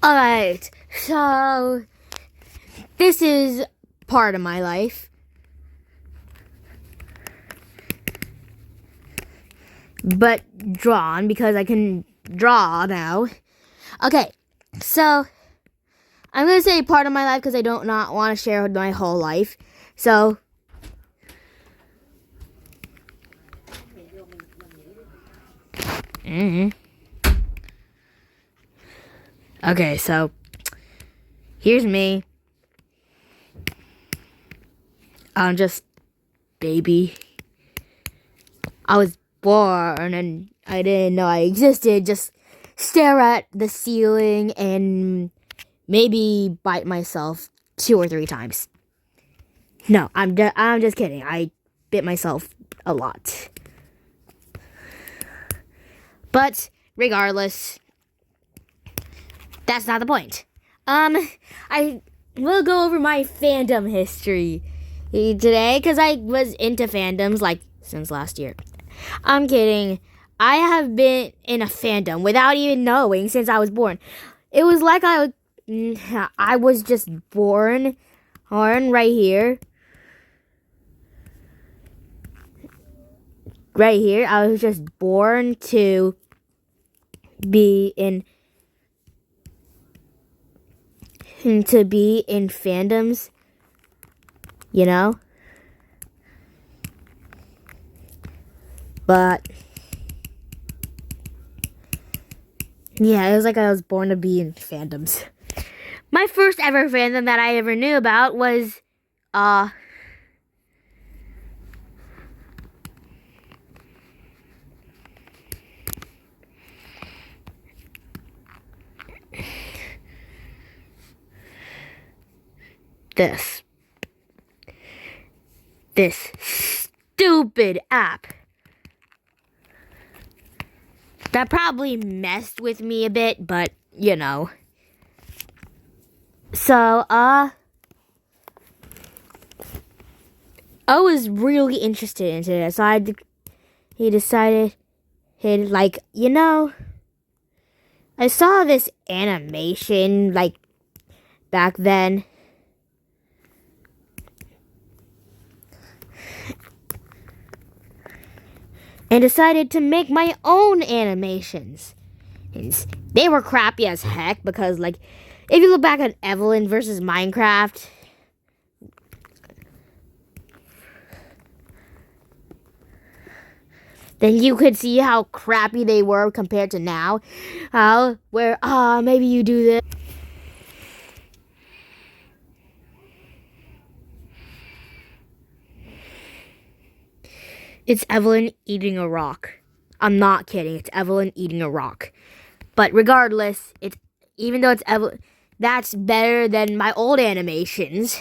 Alright, so this is part of my life. But drawn because I can draw now. Okay, so I'm going to say part of my life because I don't not want to share my whole life. So okay, so here's me. I'm just baby. I was born and I didn't know I existed. Just stare at the ceiling and maybe bite myself 2 or 3 times. No, I'm just kidding. I bit myself a lot. But regardless, that's not the point. I will go over my fandom history today because I was into fandoms like since last year. I'm kidding. I have been in a fandom without even knowing since I was born. It was like I was just born right here. Right here, I was just born to be in fandoms, you know? But yeah, it was like I was born to be in fandoms. My first ever fandom that I ever knew about was this stupid app that probably messed with me a bit, but you know. So I was really interested into it, so he decided, like, you know, I saw this animation like back then. And decided to make my own animations. And they were crappy as heck because, like, if you look back at Evelyn versus Minecraft, then you could see how crappy they were compared to now. Where, maybe you do this. It's Evelyn eating a rock. I'm not kidding. It's Evelyn eating a rock. But regardless, even though it's Evelyn, that's better than my old animations.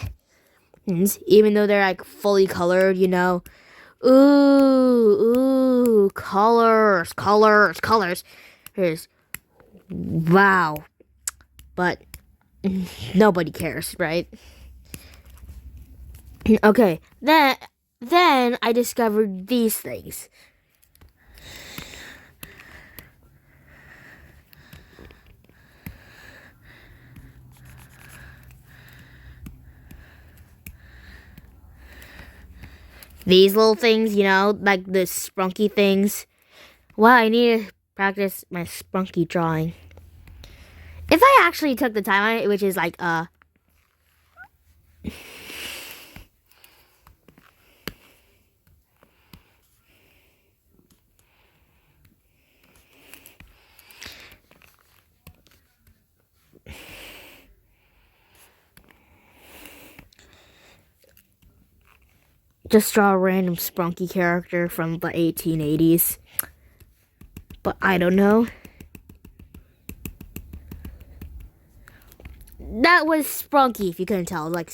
Even though they're like fully colored, you know. Ooh, colors. Wow. But nobody cares, right? Okay, then I discovered these things. These little things, you know, like the sprunky things. Well, I need to practice my sprunky drawing. If I actually took the time on it, which is like, just draw a random sprunky character from the 1880s. But I don't know. That was sprunky, if you couldn't tell. Like,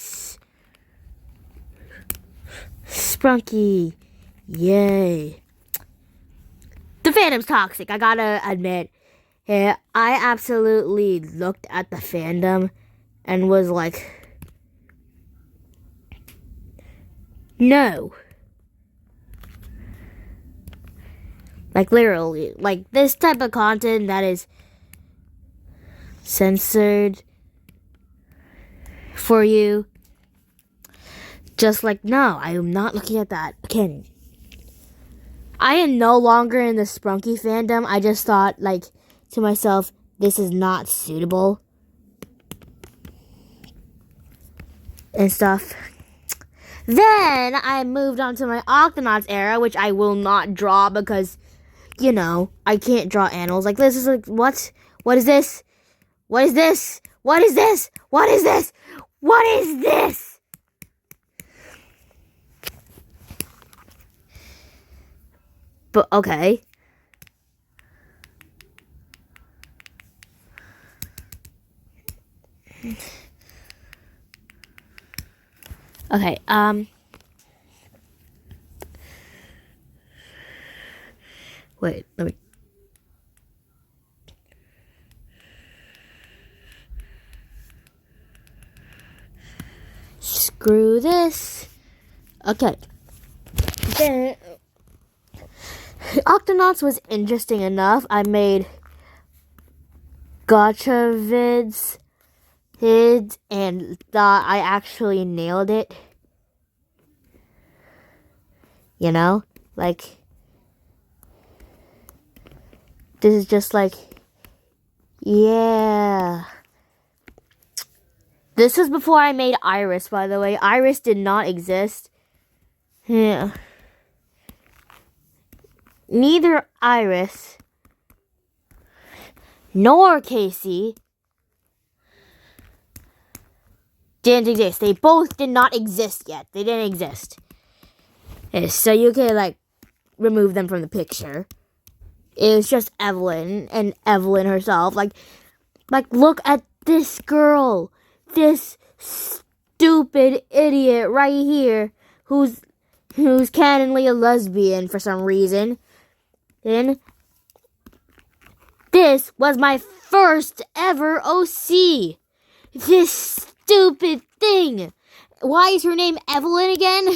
sprunky. Yay. The fandom's toxic, I gotta admit. Yeah, I absolutely looked at the fandom and was like, no. Like, literally. Like, this type of content that is censored for you. Just like, no, I am not looking at that. Again, I am no longer in the Sprunky fandom. I just thought, like, to myself, this is not suitable. And stuff. Then I moved on to my Octonauts era, which I will not draw because, you know, I can't draw animals like this. Is like, what? What is this? What is this? What is this? What is this? What is this? But, okay. Okay, wait, let me... Screw this. Okay. Then... Octonauts was interesting enough. I made gotcha vids and thought I actually nailed it. You know? Like, this is just like, yeah. This was before I made Iris, by the way. Iris did not exist. Yeah. Neither Iris nor Casey didn't exist. They both did not exist yet. They didn't exist. So you can, like, remove them from the picture. It was just Evelyn and Evelyn herself. Like, look at this girl. This stupid idiot right here who's canonly a lesbian for some reason. Then, this was my first ever OC. This stupid thing. Why is her name Evelyn again?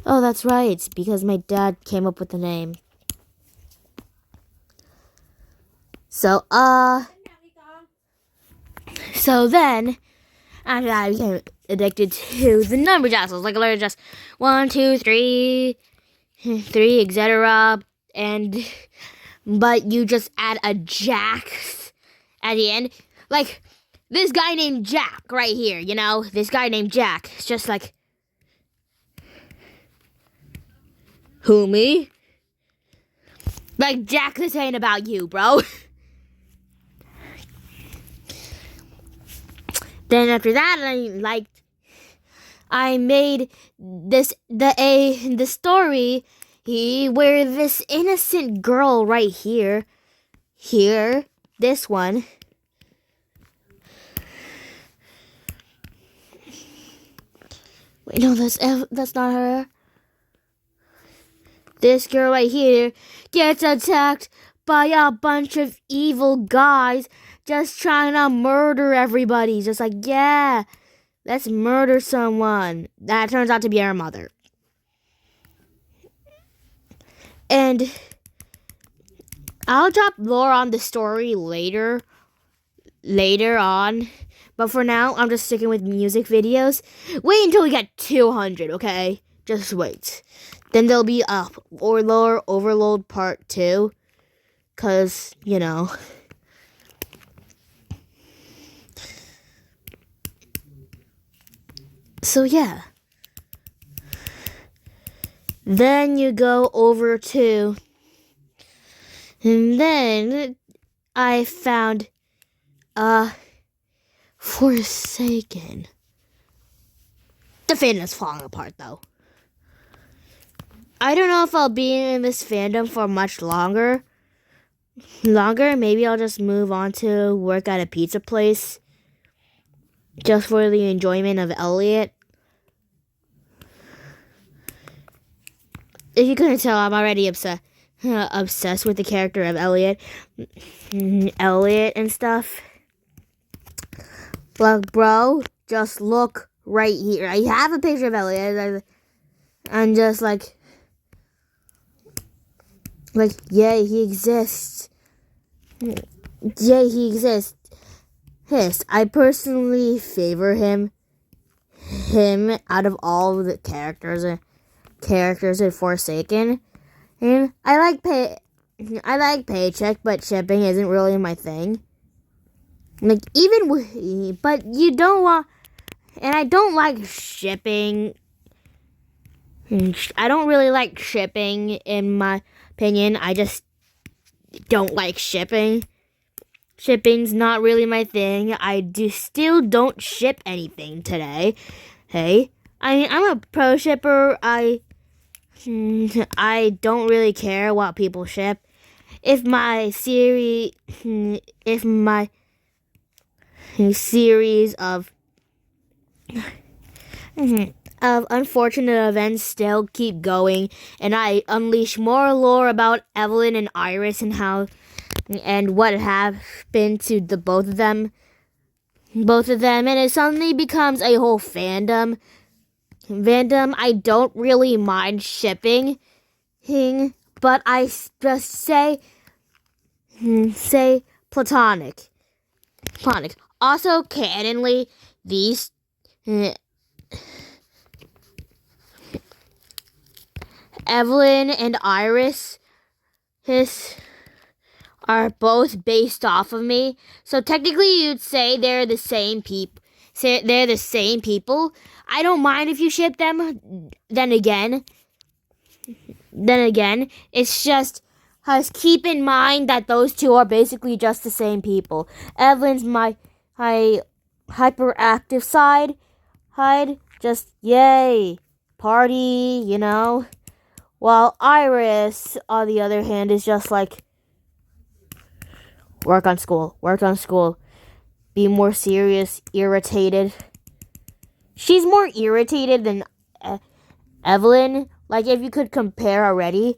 Oh, that's right. Because my dad came up with the name. So then, after that, I became addicted to the number jostles. Like, literally just 1, 2, 3, etc. But you just add a Jack at the end. Like, this guy named Jack right here, you know? This guy named Jack. It's just like, who, me? Like, Jack, this ain't about you, bro. Then after that, I made the story where this innocent girl right here, this one, wait, no, that's not her. This girl right here gets attacked by a bunch of evil guys just trying to murder everybody. Just like, yeah, let's murder someone. That turns out to be our mother. And I'll drop lore on the story later on. But for now, I'm just sticking with music videos. Wait until we get 200, okay? Just wait. Then there'll be a lore overload part 2. Because, you know. So, yeah. Then you go over to... And then I found... Forsaken. The fandom's falling apart, though. I don't know if I'll be in this fandom for much longer. Maybe I'll just move on to work at a pizza place. Just for the enjoyment of Elliot. If you couldn't tell, I'm already obsessed with the character of Elliot. Elliot and stuff. Like, bro, just look right here. I have a picture of Elliot. I'm just like, yeah, he exists. Yeah, he exists. Yes, I personally favor him out of all the characters in Forsaken. And I like Paycheck, but shipping isn't really my thing. Like but you don't want, and I don't like shipping. I don't really like shipping, in my opinion. I just don't like shipping. Shipping's not really my thing. Still don't ship anything today. Hey, I'm a pro shipper. I don't really care what people ship. If my series, if my series of unfortunate events still keep going, and I unleash more lore about Evelyn and Iris and what happened to the both of them, and it suddenly becomes a whole fandom. I don't really mind shipping, but I just say platonic. Also, canonly, these Evelyn and Iris are both based off of me. So technically, you'd say they're the same people. I don't mind if you ship them. Then again, it's just keep in mind that those two are basically just the same people. Evelyn's my hyperactive side, just yay, party, While Iris, on the other hand, is just like work on school, be more serious, irritated. She's more irritated than Evelyn. Like, if you could compare already,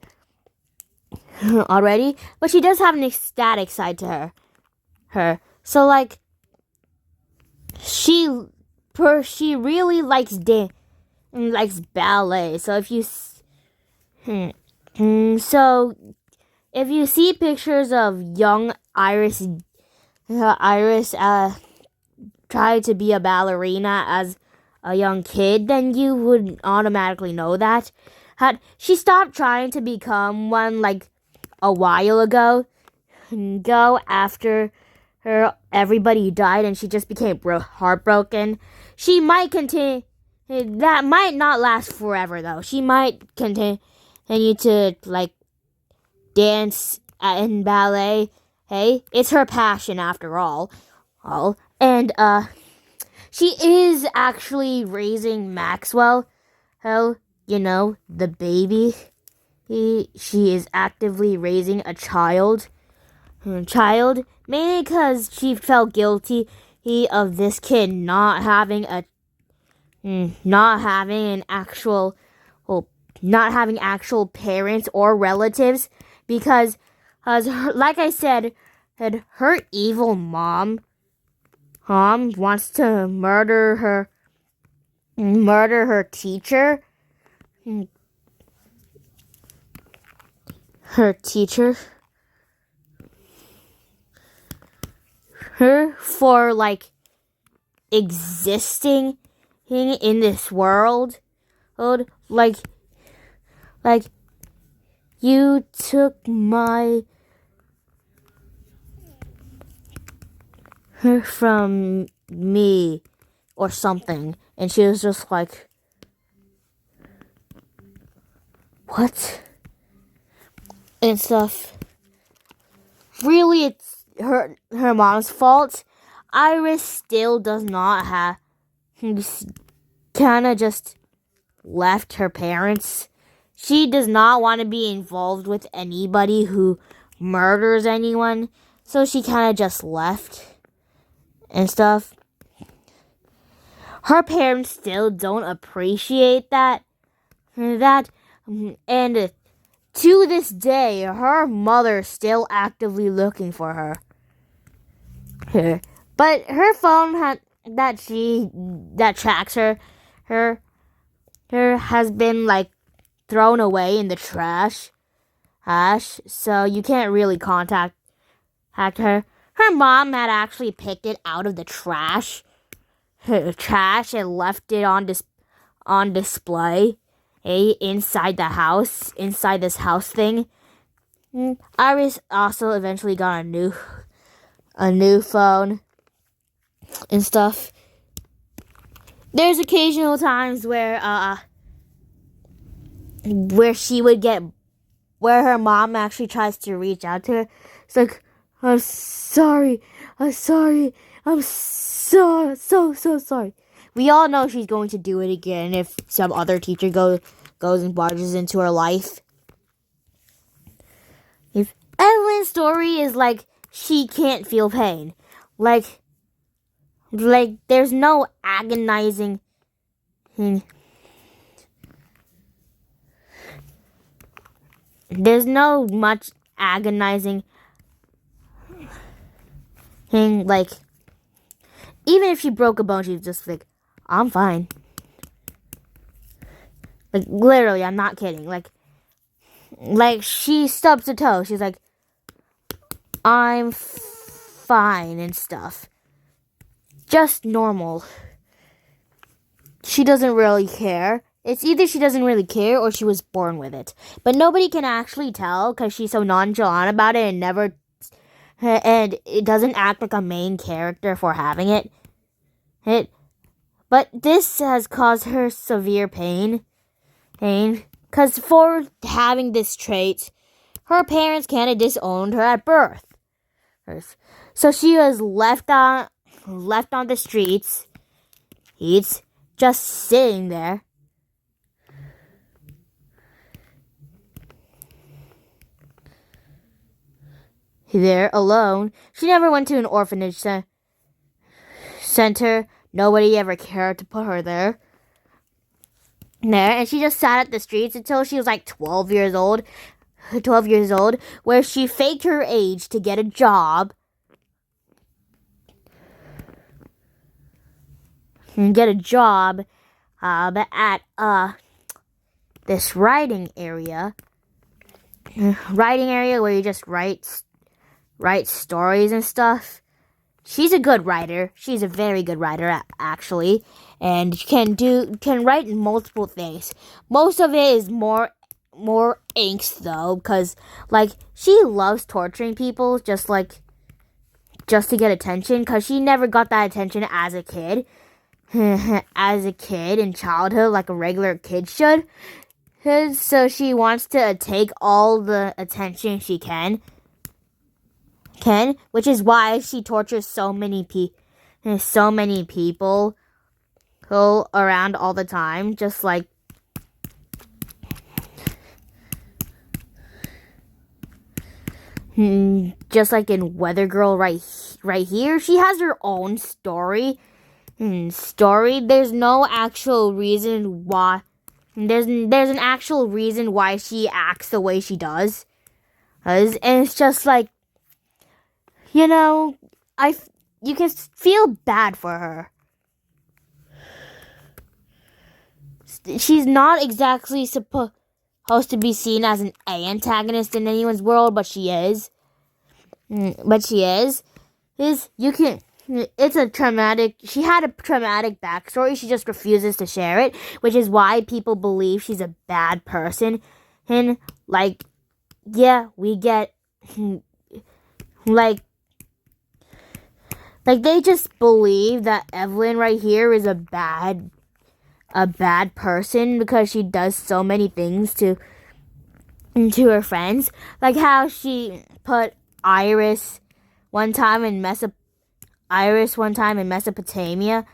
but she does have an ecstatic side to her. So like, she really likes likes ballet. So if you see pictures of young Iris try to be a ballerina as a young kid, then you would automatically know that. She stopped trying to become one like a while ago after everybody died, and she just became heartbroken. She might continue. That might not last forever, though. She might continue to like dance in ballet. Hey, it's her passion after all. And she is actually raising Maxwell. The baby. She is actively raising a child, mainly because she felt guilty of this kid not having actual parents or relatives, because like I said, her evil mom wants to murder her teacher. Her for like existing in this world. Like you took her from me or something, and she was just like, what? And stuff. Really, it's her mom's fault. Iris still does not have, kind of just left her parents. She does not want to be involved with anybody who murders anyone, so she kind of just left and stuff. Her parents still don't appreciate that, and to this day, her mother's still actively looking for her. But her phone that tracks her has been like thrown away in the trash, so you can't really contact her. her mom had actually picked it out of the trash, and left it on display, inside the house, inside this house thing. Iris also eventually got a new phone and stuff. There's occasional times where her mom actually tries to reach out to her. It's like, I'm sorry, I'm sorry, I'm so sorry. We all know she's going to do it again if some other teacher goes and barges into her life. If Evelyn's story is like she can't feel pain, like there's no agonizing thing. There's no much agonizing thing. Like, even if she broke a bone, she's just like, I'm fine. Like, literally, I'm not kidding. Like she stubs her toe. She's like, I'm fine and stuff. Just normal. She doesn't really care. It's either she doesn't really care or she was born with it. But nobody can actually tell because she's so nonchalant about it and it doesn't act like a main character for having it. But this has caused her severe pain. Because for having this trait, her parents kind of disowned her at birth. So she was left on the streets. He's just sitting there. There alone. She never went to an orphanage center. Nobody ever cared to put her there. And she just sat at the streets until she was like 12 years old, where she faked her age to get a job. And get a job at this writing area where you just write stories and stuff. She's a good writer. She's a very good writer, actually, and can write multiple things. Most of it is more angst though, because like she loves torturing people just to get attention, because she never got that attention as a kid. As a kid in childhood, like a regular kid should. So she wants to take all the attention she can, which is why she tortures so many people around all the time, just like in Weather Girl right here. She has her own story. There's no actual reason why. There's an actual reason why she acts the way she does. And it's just like, you know, you can feel bad for her. She's not exactly supposed to be seen as an antagonist in anyone's world, but she is. It's a traumatic. She had a traumatic backstory. She just refuses to share it, which is why people believe she's a bad person. And like, yeah, we get like they just believe that Evelyn right here is a bad person because she does so many things to her friends, like how she put Iris one time in Mesopotamia.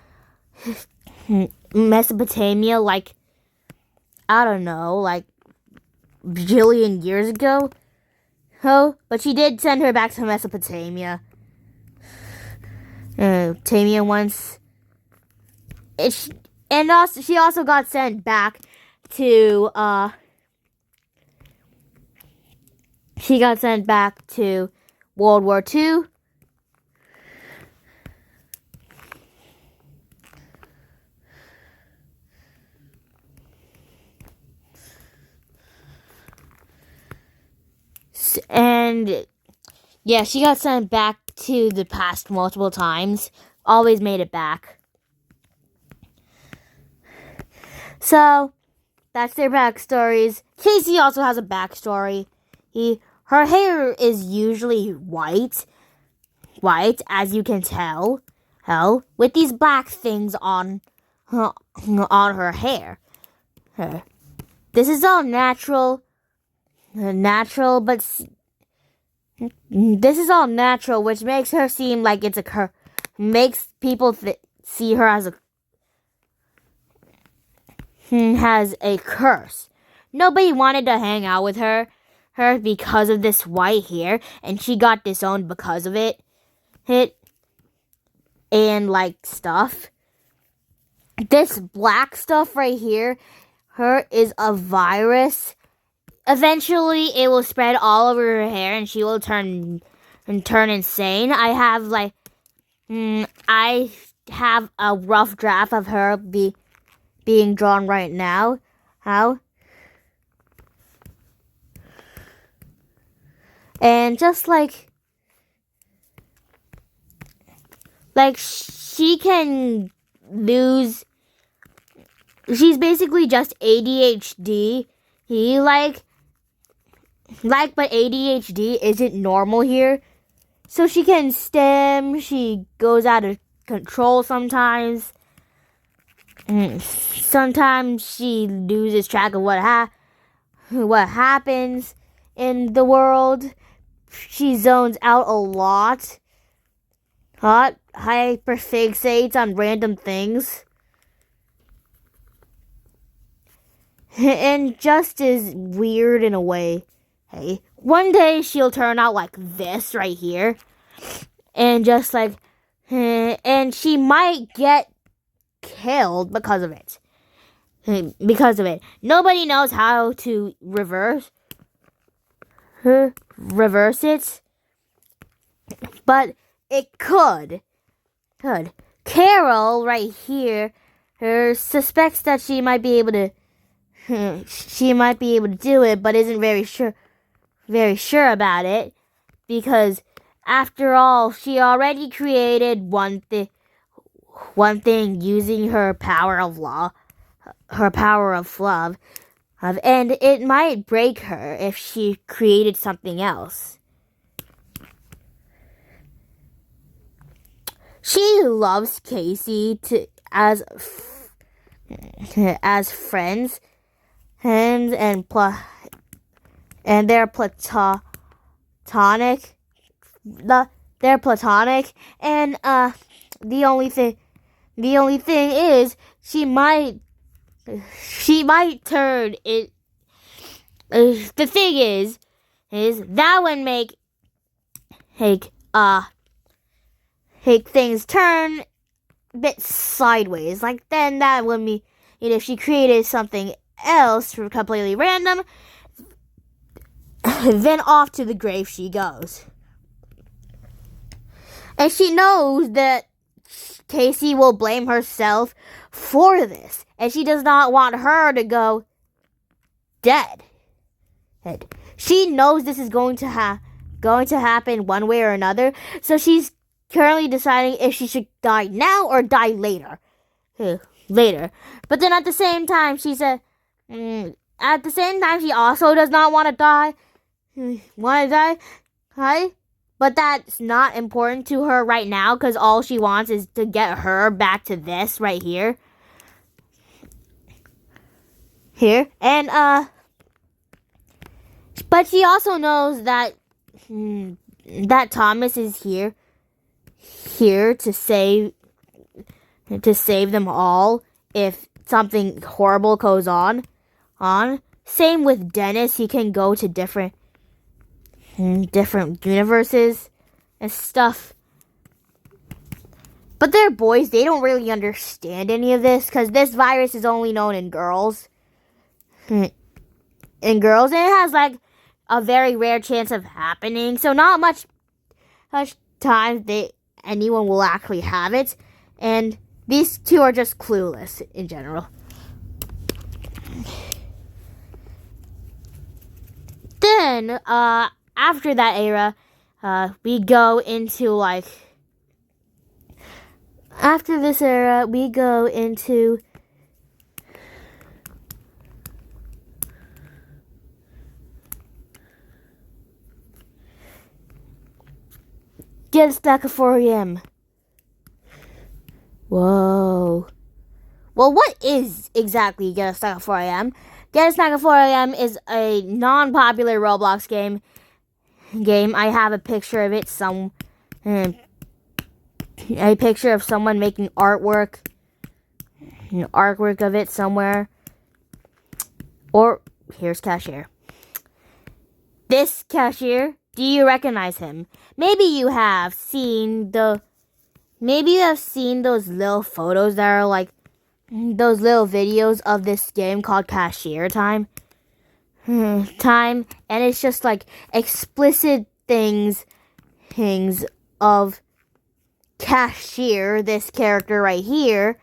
Like, I don't know, like bajillion years ago. Oh, but she did send her back to Mesopotamia. Tamia once. She also got sent back to World War II. And yeah, she got sent back to the past multiple times. Always made it back. So, that's their backstories. Casey also has a backstory. Her hair is usually white, as you can tell, with these black things on her hair. This is all natural, but this is all natural, which makes her seem like it's a curse. Makes people see her as has a curse. Nobody wanted to hang out with her because of this white hair, and she got disowned because of it. And like stuff. This black stuff right here, is a virus. Eventually, it will spread all over her hair, and she will turn insane. I have a rough draft of her being drawn right now. And just like she can lose. She's basically just ADHD. But ADHD isn't normal here. So she can stem. She goes out of control sometimes. Sometimes she loses track of what happens in the world. She zones out a lot. Hyperfixates on random things. And just is weird in a way. Hey, one day she'll turn out like this right here. And just like, and she might get killed because of it. Nobody knows how to reverse it. But it could. Carol right here suspects that she might be able to do it, but isn't very sure about it, because after all, she already created one thing using her power of love, and it might break her if she created something else. She loves Casey as friends, and they're platonic. They're platonic, and the only thing is she might turn it. The thing is that would make things turn a bit sideways. Like, then that would mean, if she created something else completely random, then off to the grave she goes. And she knows that Casey will blame herself for this, and she does not want her to go dead. She knows this is going to happen one way or another, so she's currently deciding if she should die now or die later. But then at the same time, she also does not want to die. But that's not important to her right now, because all she wants is to get her back to this right here. And but she also knows that Thomas is here to save them all if something horrible goes on. Same with Dennis. He can go to different universes and stuff. But they're boys. They don't really understand any of this, because this virus is only known in girls. And it has like a very rare chance of happening. So not much time anyone will actually have it. And these two are just clueless in general. Then, after that era, we go into like after this era, we go into get a stack of 4am. Whoa. Well, what is exactly Get a Stack of 4am? Get a Stack of 4am is a non-popular Roblox game. I have a picture of it. A picture of someone making artwork. Artwork of it somewhere. Or here's Cashier. This Cashier, do you recognize him? Maybe you have seen those little photos that are like those little videos of this game called Cashier Time. And it's just like explicit things of Cashier, this character right here,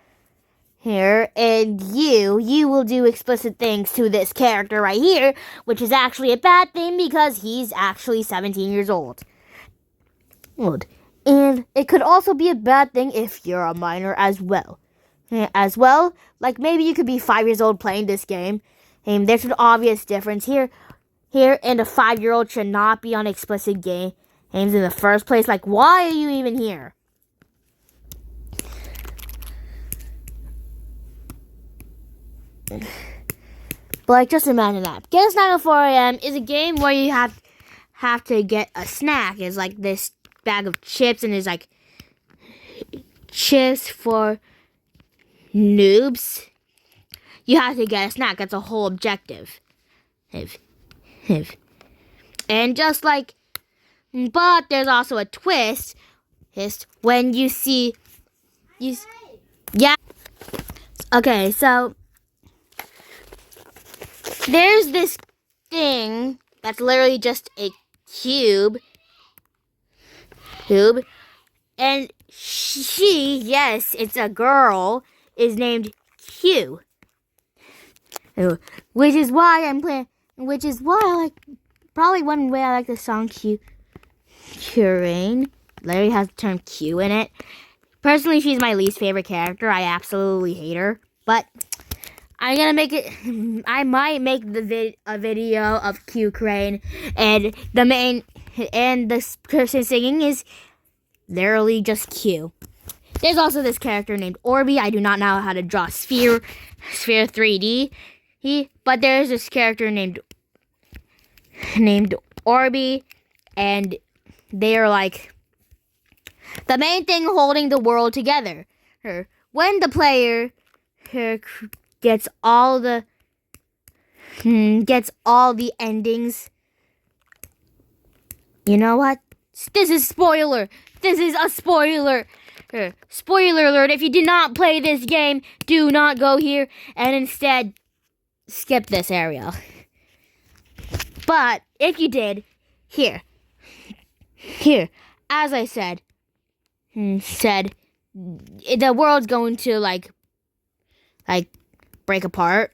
and you will do explicit things to this character right here, which is actually a bad thing because he's actually 17 years old. And it could also be a bad thing if you're a minor as well. Like maybe you could be 5 years old playing this game. And there's an obvious difference here, and a 5-year-old should not be on explicit games in the first place. Like, why are you even here? But like, just imagine that. Get a Snack at 4am is a game where you have to get a snack. It's like this bag of chips, and there's like chips for noobs. You have to get a snack. That's a whole objective. And just like, but there's also a twist. When you see, yeah. Okay, so there's this thing that's literally just a cube, and she, yes, it's a girl, is named Q. Which is why I like, probably one way I like the song Rain. Larry has the term Q in it. Personally, she's my least favorite character. I absolutely hate her. But I'm gonna make it. I might make a video of Q Crane, and the person singing is literally just Q. There's also this character named Orby. I do not know how to draw Sphere 3D. But there's this character named Orby, and they are like the main thing holding the world together. When the player gets all the endings. You know what? This is spoiler. This is a spoiler. Spoiler alert. If you did not play this game, do not go here and instead skip this area. But if you did, here, as I said, the world's going to like break apart.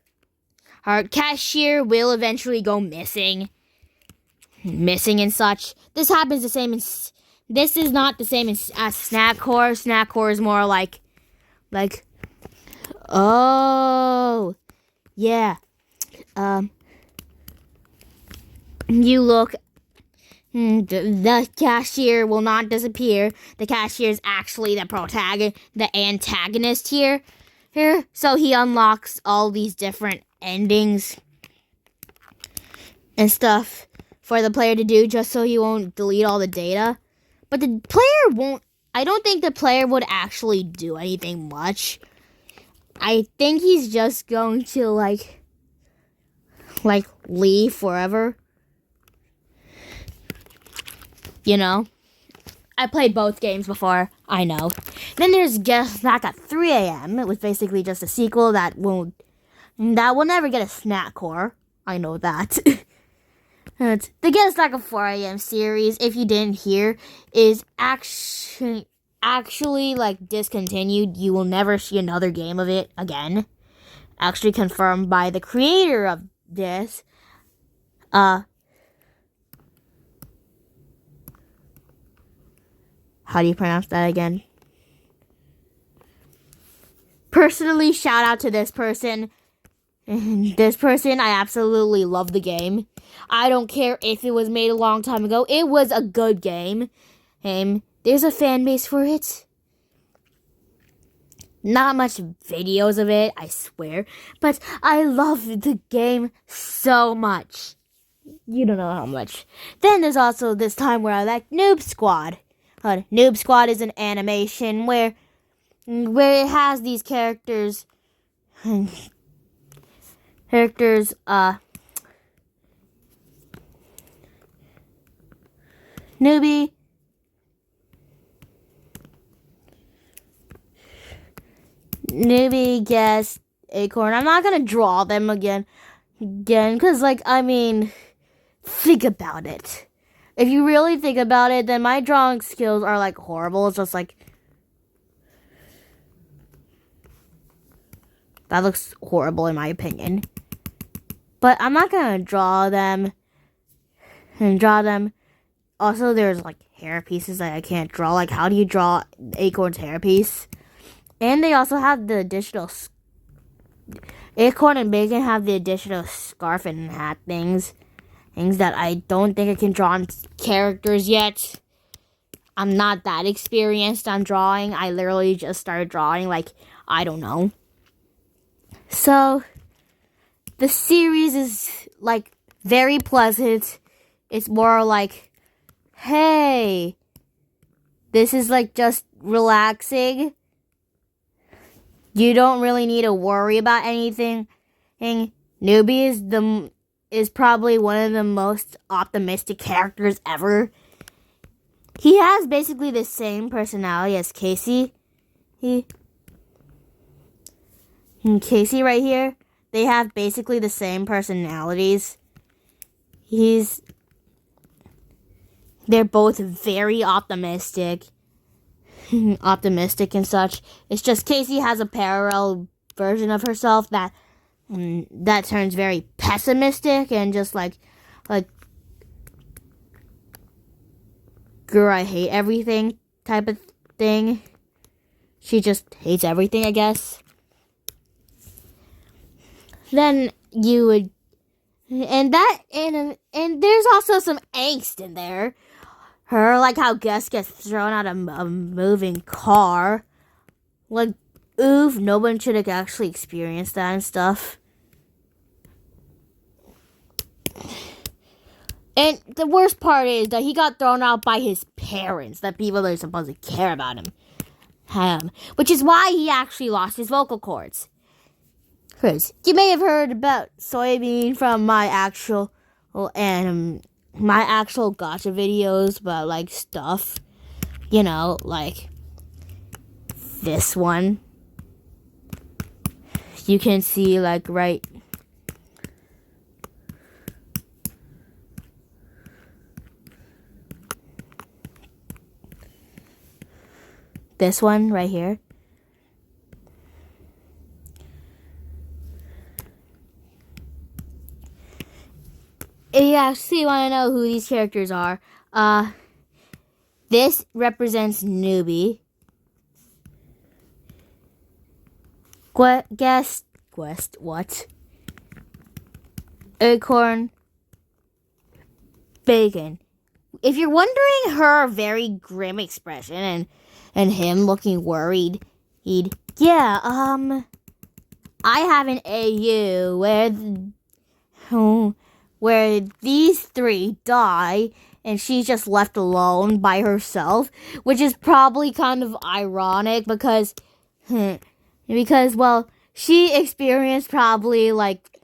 Our Cashier will eventually go missing and such. This happens the same as. This is not the same as Snack Core. Snack Core is more like, oh, yeah. You look. The Cashier will not disappear. The Cashier is actually the antagonist here. So he unlocks all these different endings and stuff for the player to do, just so he won't delete all the data. But the player won't. I don't think the player would actually do anything much. I think he's just going to like leave forever. You know, I played both games before. I know. Then there's Get a Snack at 3 a.m. It was basically just a sequel that will never get a Snack Core. I know that. The Get a Snack at 4 a.m. series, if you didn't hear, is actually like discontinued. You will never see another game of it again. Actually confirmed by the creator of this. How do you pronounce that again? Personally, shout out to this person. This person, I absolutely love the game. I don't care if it was made a long time ago. It was a good game. There's a fan base for it. Not much videos of it, I swear. But I love the game so much. You don't know how much. Then there's also this time where I like Noob Squad. Noob Squad is an animation where it has these characters. Newbie. Newbie, Guest, Acorn. I'm not gonna draw them again, because, like, I mean, think about it. If you really think about it, then my drawing skills are, like, horrible. It's just, like, that looks horrible in my opinion. But I'm not gonna draw them. Also, there's, like, hair pieces that I can't draw. Like, how do you draw Acorn's hair piece? And they also have the additional... Acorn and Bacon have the additional scarf and hat things. Things that I don't think I can draw on characters yet. I'm not that experienced on drawing. I literally just started drawing, like, I don't know. So, the series is, like, very pleasant. It's more like, hey, this is, like, just relaxing. You don't really need to worry about anything. Newbie is probably one of the most optimistic characters ever. He has basically the same personality as Casey. And Casey right here, they have basically the same personalities. They're both very optimistic. Optimistic and such. It's just Casey has a parallel version of herself that turns very pessimistic and just like, girl, I hate everything type of thing. She just hates everything, I guess. Then you would, and there's also some angst in there. Her, like how Gus gets thrown out of a moving car. Like, oof, no one should have actually experienced that and stuff. And the worst part is that he got thrown out by his parents, the people that are supposed to care about him. Which is why he actually lost his vocal cords. Because you may have heard about Soybean from my actual gotcha videos about, like, stuff. You know, like this one. You can see, like, right. This one right here. If you actually want to know who these characters are, this represents Newbie. Quest, what? Acorn, Bacon. If you're wondering her very grim expression and him looking worried, I have an AU where these three die and she's just left alone by herself, which is probably kind of ironic because well, she experienced probably like,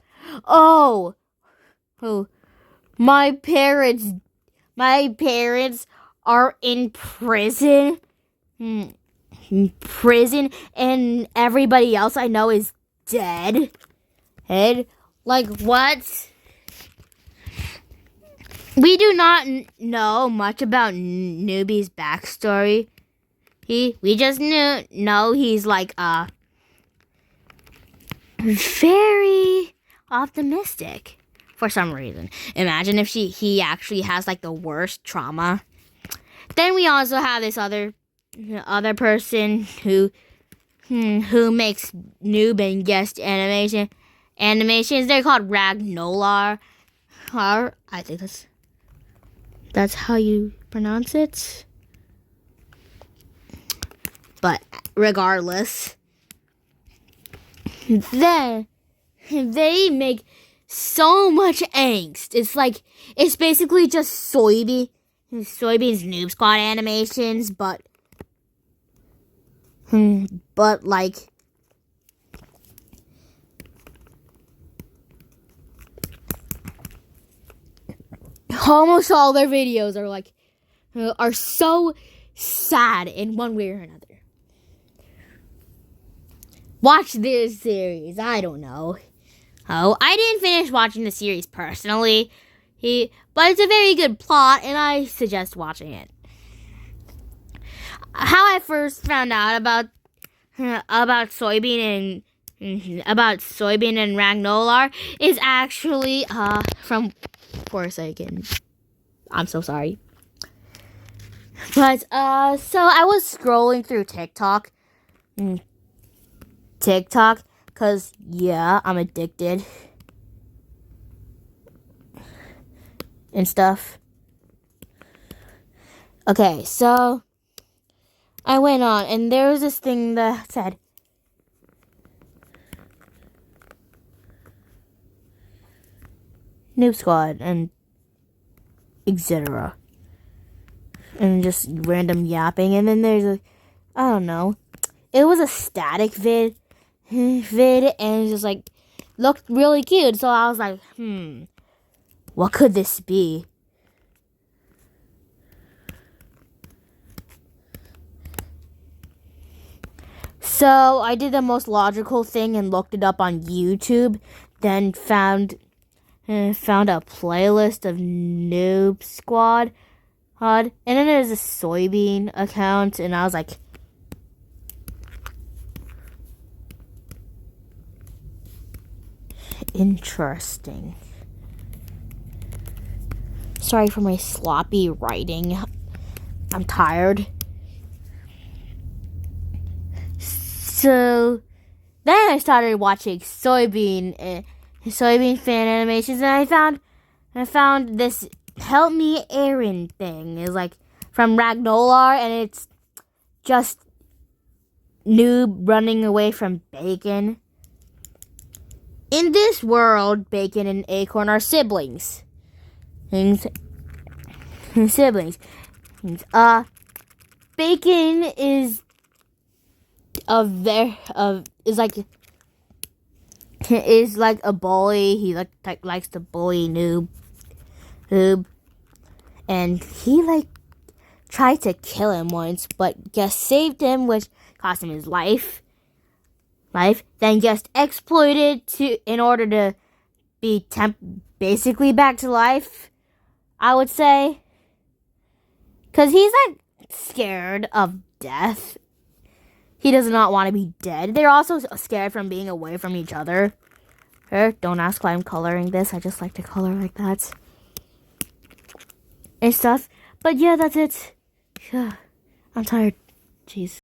my parents are in prison, and everybody else I know is dead. Like, what? We do not know much about Newbie's backstory. We just know he's like very optimistic for some reason. Imagine if he actually has like the worst trauma. Then we also have this other person who makes noob and guest animations. They're called Ragnolar. I think that's how you pronounce it. But regardless, then they make so much angst. It's basically just Soybean's Noob Squad animations, but like almost all their videos are so sad in one way or another. Watch this series. I don't know. Oh, I didn't finish watching the series personally. But it's a very good plot, and I suggest watching it. How I first found out about Soybean and Ragnolar is actually from Forsaken. I'm so sorry. But so I was scrolling through TikTok. Cause yeah, I'm addicted and stuff. Okay, so I went on, and there was this thing that said, Noob Squad and etc. And just random yapping, and then there's I don't know. It was a static vid, and it just looked really cute. So I was like, what could this be? So I did the most logical thing and looked it up on YouTube. Then found a playlist of Noob Squad, and then there's a Soybean account, and I was like, interesting. Sorry for my sloppy writing. I'm tired. So then I started watching Soybean fan animations, and I found this Help Me Aaron thing. It's from Ragnolar, and it's just Noob running away from Bacon. In this world, Bacon and Acorn are siblings. Bacon is a bully. He likes to bully Noob, and he tried to kill him once, but Guest saved him, which cost him his life. Then Guest exploited in order to be basically back to life, I would say, because he's scared of death. He does not want to be dead. They're also scared from being away from each other. Don't ask why I'm coloring this. I just like to color like that and stuff. But yeah, that's it. I'm tired. Jeez.